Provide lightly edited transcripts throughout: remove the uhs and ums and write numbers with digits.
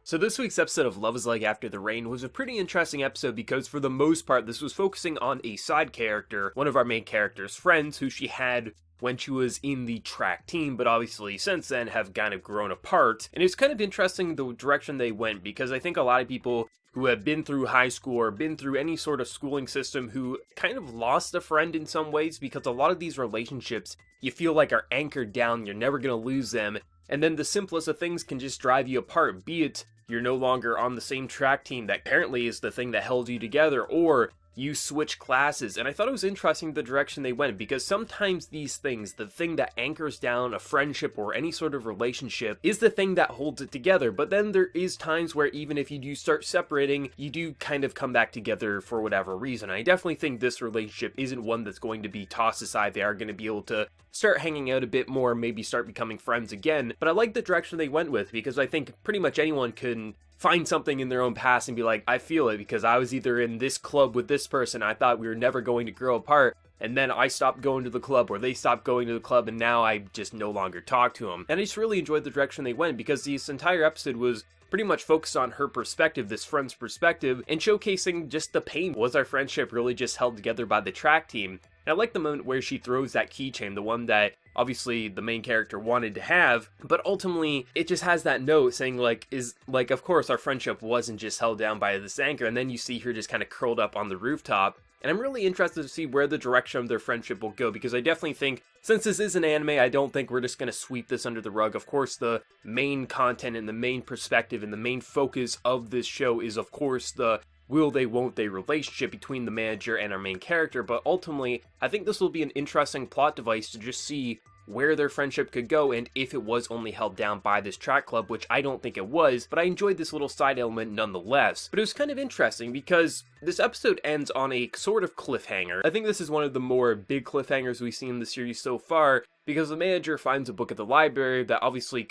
So this week's episode of Love is Like After the Rain was a pretty interesting episode because for the most part this was focusing on a side character, one of our main character's friends who she had when she was in the track team, but obviously since then have kind of grown apart. And it's kind of interesting the direction they went because I think a lot of people who have been through high school or been through any sort of schooling system who kind of lost a friend in some ways, because a lot of these relationships you feel like are anchored down, you're never going to lose them, and then the simplest of things can just drive you apart, be it you're no longer on the same track team that apparently is the thing that held you together, or you switch classes. And I thought it was interesting the direction they went, because sometimes these things, the thing that anchors down a friendship or any sort of relationship, is the thing that holds it together. But then there is times where even if you do start separating, you do kind of come back together for whatever reason. I definitely think this relationship isn't one that's going to be tossed aside. They are going to be able to start hanging out a bit more, maybe start becoming friends again. But I like the direction they went with, because I think pretty much anyone can find something in their own past and be like, I feel it because I was either in this club with this person, I thought we were never going to grow apart, and then I stopped going to the club, or they stopped going to the club, and now I just no longer talk to them. And I just really enjoyed the direction they went, because this entire episode was pretty much focused on her perspective, this friend's perspective, and showcasing just the pain. Was our friendship really just held together by the track team? And I like the moment where she throws that keychain, the one that obviously the main character wanted to have, but ultimately it just has that note saying of course our friendship wasn't just held down by this anchor. And then you see her just kind of curled up on the rooftop. And I'm really interested to see where the direction of their friendship will go, because I definitely think, since this is an anime, I don't think we're just going to sweep this under the rug. Of course, the main content and the main perspective and the main focus of this show is, of course, the will they, won't they relationship between the manager and our main character. But ultimately, I think this will be an interesting plot device to just see where their friendship could go, and if it was only held down by this track club, which I don't think it was, but I enjoyed this little side element nonetheless. But it was kind of interesting because this episode ends on a sort of cliffhanger. I think this is one of the more big cliffhangers we've seen in the series so far, because the manager finds a book at the library that obviously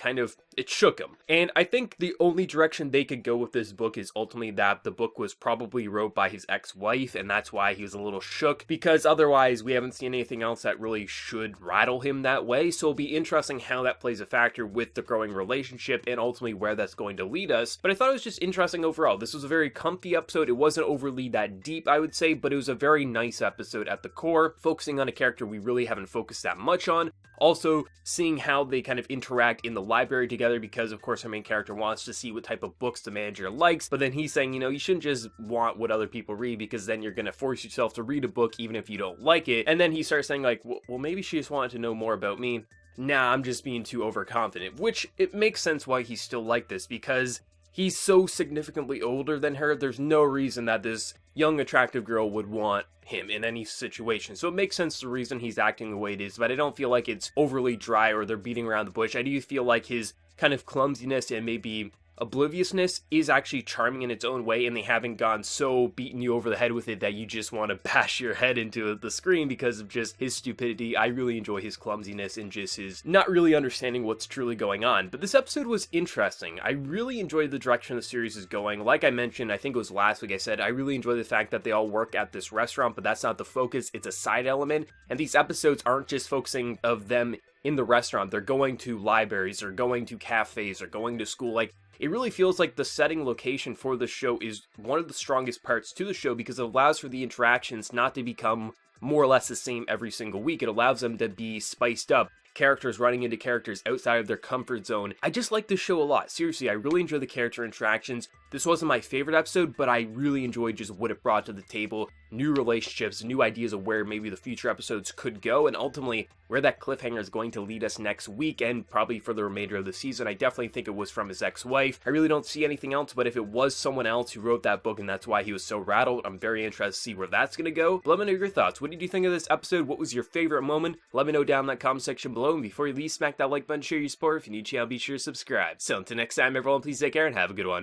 it shook him. And I think the only direction they could go with this book is ultimately that the book was probably wrote by his ex-wife, and that's why he was a little shook, because otherwise we haven't seen anything else that really should rattle him that way. So it'll be interesting how that plays a factor with the growing relationship and ultimately where that's going to lead us. But I thought it was just interesting overall. This was a very comfy episode. It wasn't overly that deep, I would say, but it was a very nice episode at the core, focusing on a character we really haven't focused that much on. Also, seeing how they kind of interact in the library together, because of course our main character wants to see what type of books the manager likes, but then he's saying, you shouldn't just want what other people read, because then you're going to force yourself to read a book even if you don't like it. And then he starts saying like, well, maybe she just wanted to know more about me. Nah, I'm just being too overconfident, which it makes sense why he's still like this, because he's so significantly older than her. There's no reason that this young, attractive girl would want him in any situation. So it makes sense the reason he's acting the way it is, but I don't feel like it's overly dry or they're beating around the bush. I do feel like his kind of clumsiness and maybe obliviousness is actually charming in its own way, and they haven't gone so beating you over the head with it that you just want to bash your head into the screen because of just his stupidity. I really enjoy his clumsiness and just his not really understanding what's truly going on. But this episode was interesting. I really enjoyed the direction the series is going. Like I mentioned, I think it was last week I said, I really enjoy the fact that they all work at this restaurant, but that's not the focus. It's a side element, and these episodes aren't just focusing of them in the restaurant. They're going to libraries or going to cafes or going to school. Like, it really feels like the setting location for the show is one of the strongest parts to the show, because it allows for the interactions not to become more or less the same every single week. It allows them to be spiced up. Characters running into characters outside of their comfort zone. I just like this show a lot. Seriously, I really enjoy the character interactions. This wasn't my favorite episode, but I really enjoyed just what it brought to the table. New relationships, new ideas of where maybe the future episodes could go, and ultimately where that cliffhanger is going to lead us next week and probably for the remainder of the season. I definitely think it was from his ex-wife. I really don't see anything else, but if it was someone else who wrote that book and that's why he was so rattled, I'm very interested to see where that's going to go. But let me know your thoughts. What did you think of this episode? What was your favorite moment? Let me know down in that comment section below. And before you leave, smack that like button, share your support. If you're new to the channel, be sure to subscribe. So until next time, everyone, please take care and have a good one.